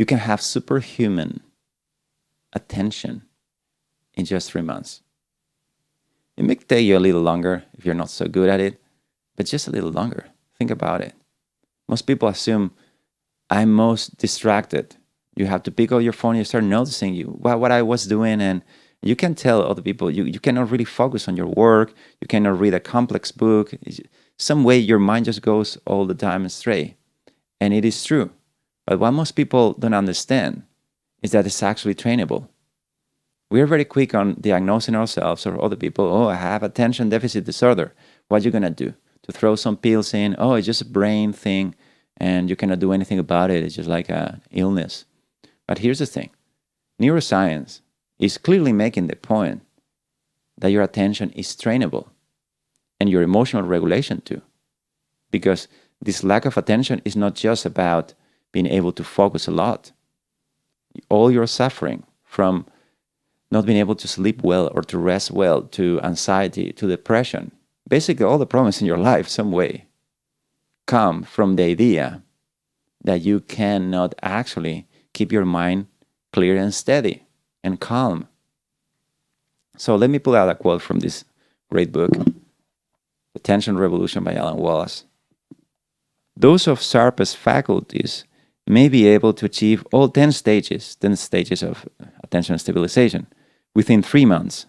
You can have superhuman attention in just 3 months. It may take you a little longer if you're not so good at it, but just a little longer. Think about it. Most people assume I'm most distracted. You have to pick up your phone, you start noticing what I was doing, and you can tell other people you cannot really focus on your work, you cannot read a complex book. Some way your mind just goes all the time astray. And it is true. But what most people don't understand is that it's actually trainable. We are very quick on diagnosing ourselves or other people. Oh, I have attention deficit disorder. What are you going to do? To throw some pills in? Oh, it's just a brain thing and you cannot do anything about it. It's just like an illness. But here's the thing. Neuroscience is clearly making the point that your attention is trainable and your emotional regulation too. Because this lack of attention is not just about being able to focus a lot. All your suffering from not being able to sleep well or to rest well, to anxiety, to depression, basically all the problems in your life some way come from the idea that you cannot actually keep your mind clear and steady and calm. So let me pull out a quote from this great book, Attention Revolution by Alan Wallace. Those of sharpest faculties may be able to achieve all 10 stages of attention stabilization within 3 months.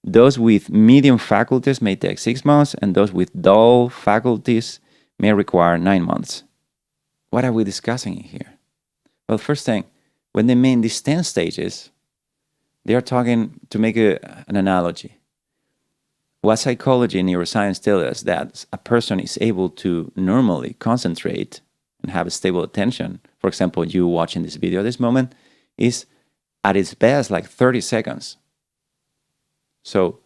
Those with medium faculties may take 6 months, and those with dull faculties may require 9 months. What are we discussing here? Well, first thing, when they mean these 10 stages, they are talking, to make an analogy. What psychology and neuroscience tell us that a person is able to normally concentrate and have a stable attention, for example, you watching this video at this moment, is at its best like 30 seconds. So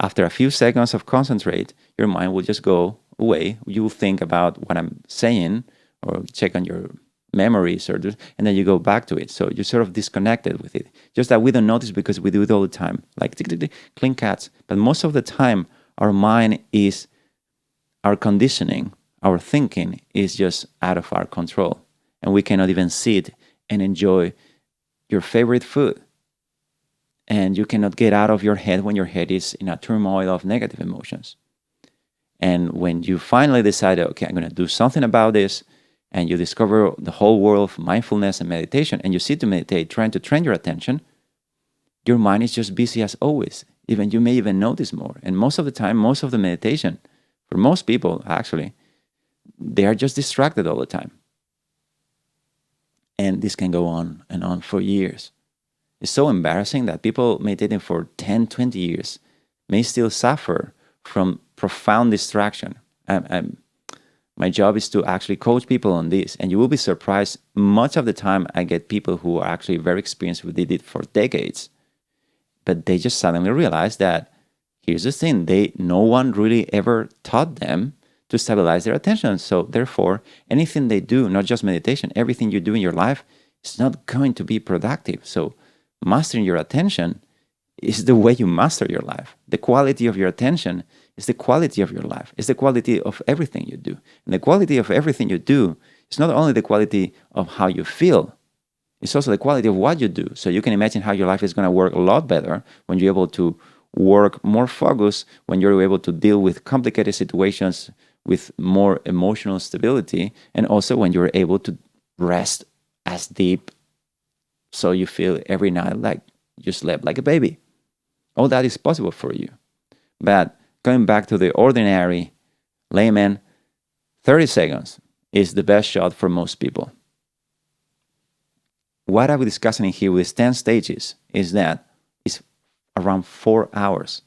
after a few seconds of concentrate, your mind will just go away. You will think about what I'm saying or check on your memories, and then you go back to it. So you're sort of disconnected with it. Just that we don't notice because we do it all the time, like tick, tick, tick, clean cats. But most of the time, our mind is, our conditioning, our thinking is just out of our control. And we cannot even sit and enjoy your favorite food. And you cannot get out of your head when your head is in a turmoil of negative emotions. And when you finally decide, okay, I'm going to do something about this, and you discover the whole world of mindfulness and meditation, and you sit to meditate, trying to train your attention, your mind is just busy as always. You may even notice more. And most of the time, most of the meditation, for most people actually, they are just distracted all the time. And this can go on and on for years. It's so embarrassing that people meditating for 10, 20 years may still suffer from profound distraction. My job is to actually coach people on this, and you will be surprised. Much of the time, I get people who are actually very experienced, who did it for decades, but they just suddenly realize that here's the thing: no one really ever taught them to stabilize their attention. So therefore, anything they do, not just meditation, everything you do in your life is not going to be productive. So mastering your attention is the way you master your life. The quality of your attention is the quality of your life. It's the quality of everything you do. And the quality of everything you do is not only the quality of how you feel, it's also the quality of what you do. So you can imagine how your life is going to work a lot better when you're able to work more focused, when you're able to deal with complicated situations with more emotional stability, and also when you're able to rest as deep so you feel every night like you slept like a baby. All that is possible for you. But going back to the ordinary layman, 30 seconds is the best shot for most people. What are we discussing here with 10 stages is that it's around 4 hours.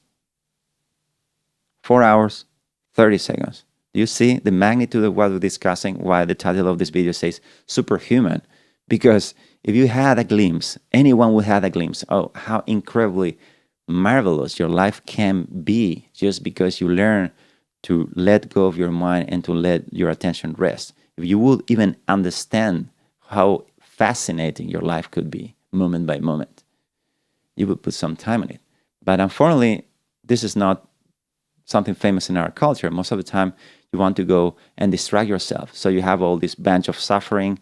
4 hours, 30 seconds. Do you see the magnitude of what we're discussing? Why the title of this video says Superhuman? Because if you had a glimpse, anyone would have a glimpse of how incredibly marvelous your life can be just because you learn to let go of your mind and to let your attention rest. If you would even understand how fascinating your life could be moment by moment, you would put some time on it. But unfortunately, this is not something famous in our culture. Most of the time, you want to go and distract yourself. So you have all this bunch of suffering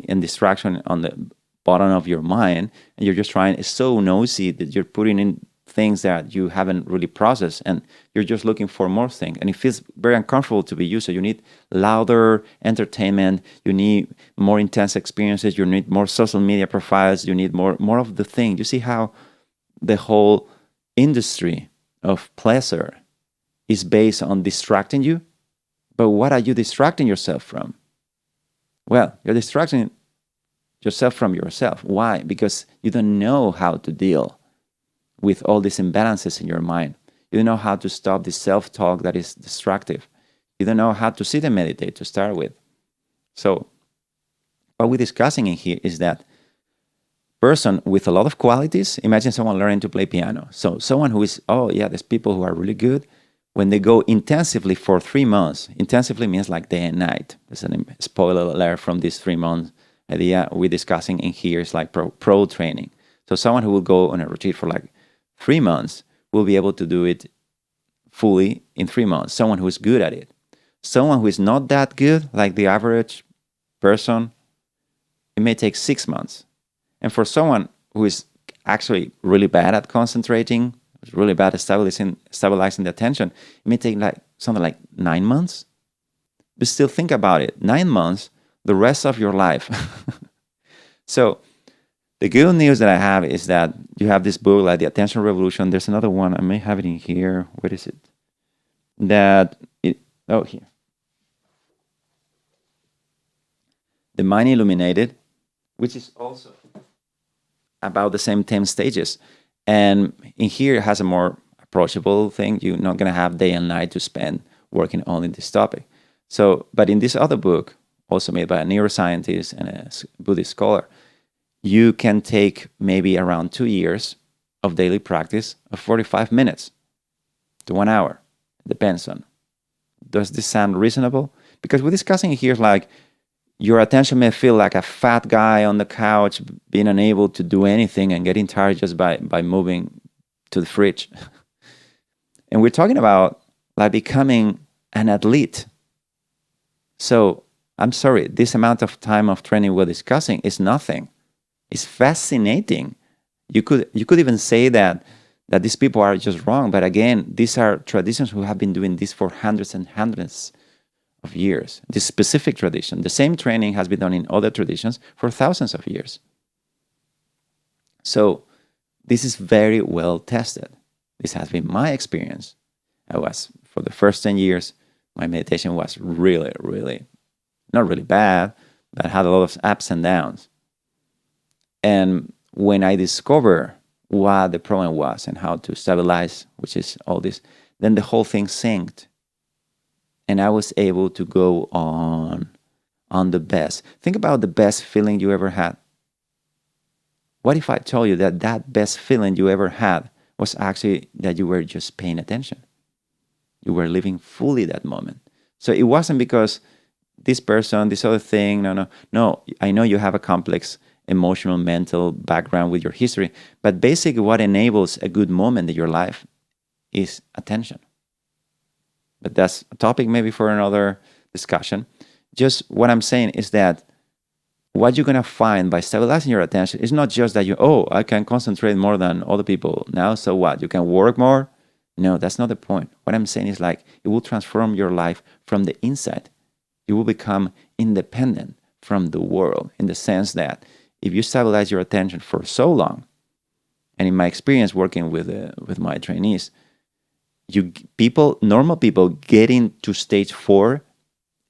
and distraction on the bottom of your mind, and you're just trying, it's so nosy that you're putting in things that you haven't really processed, and you're just looking for more things, and it feels very uncomfortable to be you. So you need louder entertainment, you need more intense experiences, you need more social media profiles, you need more of the thing. You see how the whole industry of pleasure is based on distracting you. But what are you distracting yourself from? Well, you're distracting yourself from yourself. Why? Because you don't know how to deal with all these imbalances in your mind. You don't know how to stop this self-talk that is destructive. You don't know how to sit and meditate to start with. So what we're discussing in here is that person with a lot of qualities, imagine someone learning to play piano. So someone who is, oh yeah, there's people who are really good. When they go intensively for 3 months, intensively means like day and night. There's a spoiler alert from this 3 months idea we're discussing in here is like pro training. So someone who will go on a retreat for like 3 months will be able to do it fully in 3 months. Someone who is good at it. Someone who is not that good, like the average person, it may take 6 months. And for someone who is actually really bad at concentrating, really bad at stabilizing the attention, it may take like something like 9 months. But still think about it, 9 months, the rest of your life. So the good news that I have is that you have this book like The Attention Revolution. There's another one, I may have it in here. Where is it? Here. The Mind Illuminated, which is also about the same 10 stages. And in here, it has a more approachable thing. You're not going to have day and night to spend working on this topic. So, but in this other book, also made by a neuroscientist and a Buddhist scholar, you can take maybe around 2 years of daily practice of 45 minutes to 1 hour. Depends on. Does this sound reasonable? Because we're discussing here like your attention may feel like a fat guy on the couch being unable to do anything and getting tired just by moving to the fridge. And we're talking about like becoming an athlete. So I'm sorry, this amount of time of training we're discussing is nothing. It's fascinating. You could even say that these people are just wrong. But again, these are traditions who have been doing this for hundreds and hundreds of years. This specific tradition, the same training has been done in other traditions for thousands of years. So this is very well tested. This has been my experience. For the first 10 years, my meditation was really, really, not really bad, but had a lot of ups and downs. And when I discovered what the problem was and how to stabilize, which is all this, then the whole thing synced. And I was able to go on the best. Think about the best feeling you ever had. What if I told you that best feeling you ever had was actually that you were just paying attention? You were living fully that moment. So it wasn't because this person, this other thing, no. I know you have a complex emotional, mental background with your history, but basically what enables a good moment in your life is attention. But that's a topic maybe for another discussion. Just what I'm saying is that what you're going to find by stabilizing your attention is not just that I can concentrate more than other people now, so what? You can work more? No, that's not the point. What I'm saying is like it will transform your life from the inside. You will become independent from the world in the sense that if you stabilize your attention for so long, and in my experience working with my trainees, normal people getting to stage 4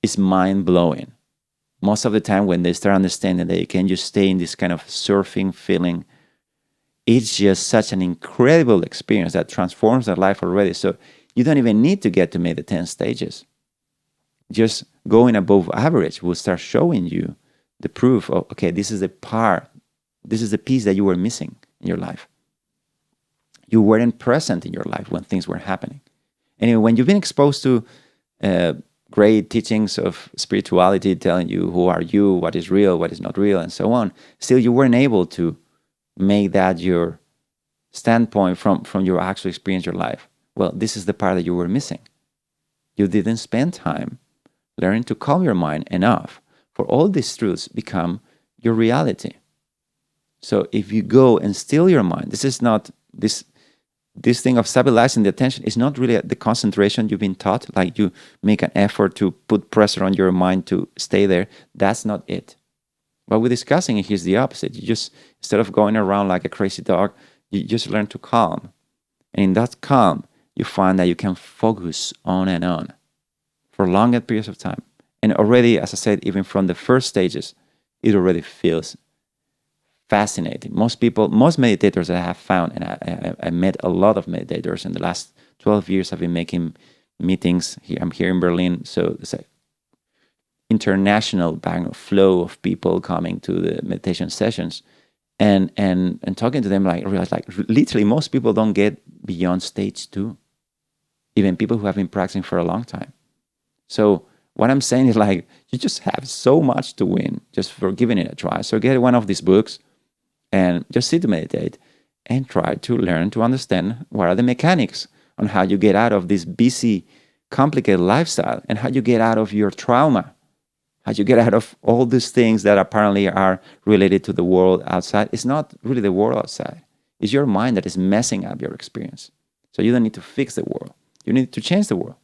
is mind-blowing. Most of the time when they start understanding that you can just stay in this kind of surfing feeling, it's just such an incredible experience that transforms their life already. So you don't even need to get to maybe the 10 stages. Just going above average will start showing you the proof of, okay, this is the piece that you were missing in your life. You weren't present in your life when things were happening. Anyway, when you've been exposed to great teachings of spirituality telling you who are you, what is real, what is not real, and so on, still you weren't able to make that your standpoint from your actual experience, your life. Well, this is the part that you were missing. You didn't spend time learning to calm your mind enough for all these truths become your reality. So if you go and still your mind, this is not this thing of stabilizing the attention is not really the concentration you've been taught, like you make an effort to put pressure on your mind to stay there. That's not it. What we're discussing here is the opposite. You just, instead of going around like a crazy dog, you just learn to calm. And in that calm, you find that you can focus on and on for longer periods of time. And already, as I said, even from the first stages, it already feels fascinating. Most meditators that I have found, and I met a lot of meditators in the last 12 years. I've been making meetings here. I'm here in Berlin, so it's an international flow of people coming to the meditation sessions, and talking to them. Like I realized, like literally, most people don't get beyond stage 2. Even people who have been practicing for a long time. So what I'm saying is, like, you just have so much to win just for giving it a try. So get one of these books and just sit to meditate and try to learn to understand what are the mechanics on how you get out of this busy, complicated lifestyle, and how you get out of your trauma, how you get out of all these things that apparently are related to the world outside. It's not really the world outside. It's your mind that is messing up your experience. So you don't need to fix the world. You need to change the world.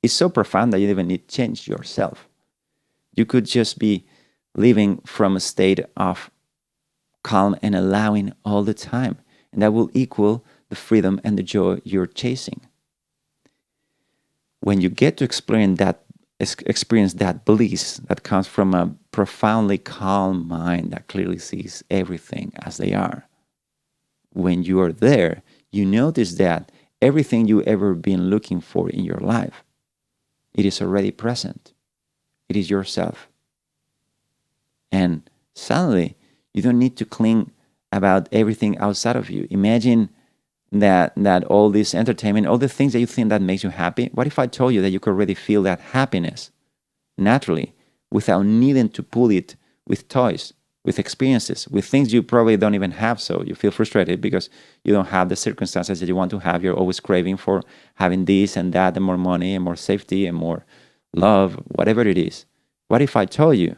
It's so profound that you don't even need to change yourself. You could just be living from a state of calm and allowing all the time. And that will equal the freedom and the joy you're chasing. When you get to experience that bliss that comes from a profoundly calm mind that clearly sees everything as they are, when you are there, you notice that everything you ever been looking for in your life, it is already present. It is yourself. And suddenly, you don't need to cling about everything outside of you. Imagine that all this entertainment, all the things that you think that makes you happy, what if I told you that you could already feel that happiness naturally without needing to pull it with toys, with experiences, with things you probably don't even have, so you feel frustrated because you don't have the circumstances that you want to have. You're always craving for having this and that and more money and more safety and more love, whatever it is. What if I told you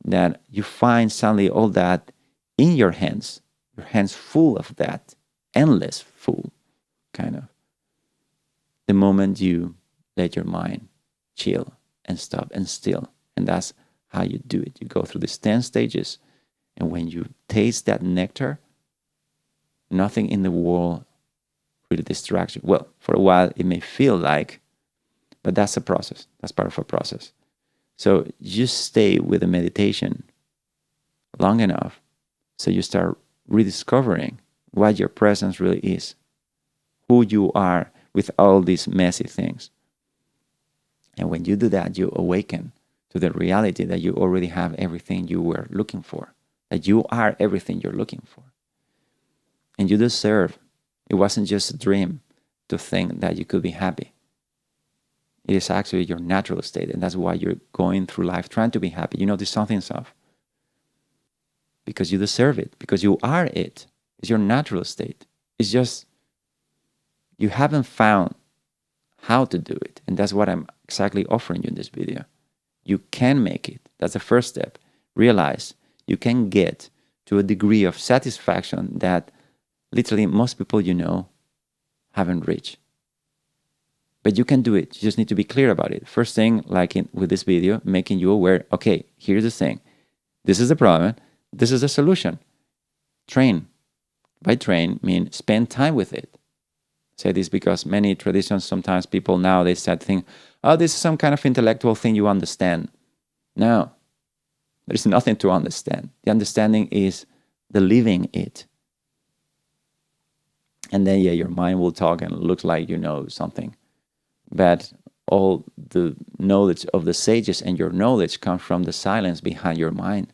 that you find suddenly all that in your hands full of that, endless full, kind of, the moment you let your mind chill and stop and still. And that's how you do it. You go through these 10 stages, and when you taste that nectar, nothing in the world really distracts you. Well, for a while it may feel like, but that's a process. That's part of a process. So just stay with the meditation long enough so you start rediscovering what your presence really is, who you are with all these messy things. And when you do that, you awaken to the reality that you already have everything you were looking for, that you are everything you're looking for. And you deserve. It wasn't just a dream to think that you could be happy. It is actually your natural state, and that's why you're going through life trying to be happy. You know there's something's off. Because you deserve it, because you are it. It's your natural state. It's just you haven't found how to do it. And that's what I'm exactly offering you in this video. You can make it. That's the first step. Realize you can get to a degree of satisfaction that literally most people you know haven't reached. But you can do it. You just need to be clear about it. First thing, like with this video, making you aware, okay, here's the thing. This is the problem. This is the solution. Train. By train, mean spend time with it. I say this because many traditions, sometimes people now, they start thinking, oh, this is some kind of intellectual thing you understand. No, there's nothing to understand. The understanding is the living it. And then, yeah, your mind will talk and it looks like you know something. But all the knowledge of the sages and your knowledge come from the silence behind your mind.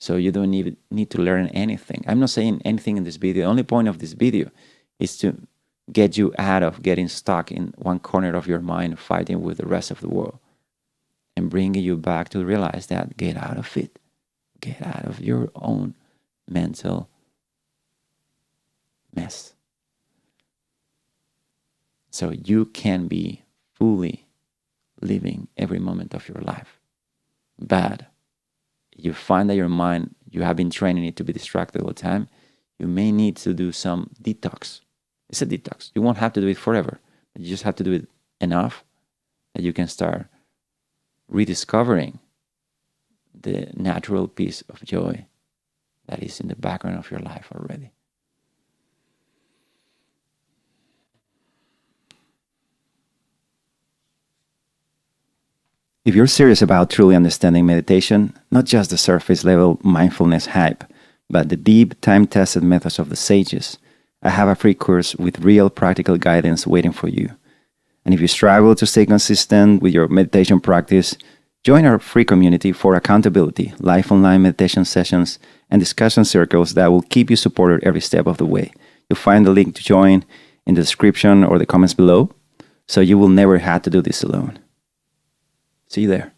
So you don't need to learn anything. I'm not saying anything in this video. The only point of this video is to get you out of getting stuck in one corner of your mind fighting with the rest of the world and bringing you back to realize that get out of it. Get out of your own mental mess. So you can be fully living every moment of your life. But you find that your mind, you have been training it to be distracted all the time, you may need to do some detox. It's a detox. You won't have to do it forever, but you just have to do it enough that you can start rediscovering the natural peace of joy that is in the background of your life already. If you're serious about truly understanding meditation, not just the surface level mindfulness hype, but the deep, time-tested methods of the sages, I have a free course with real practical guidance waiting for you. And if you struggle to stay consistent with your meditation practice, join our free community for accountability, live online meditation sessions, and discussion circles that will keep you supported every step of the way. You'll find the link to join in the description or the comments below, so you will never have to do this alone. See you there.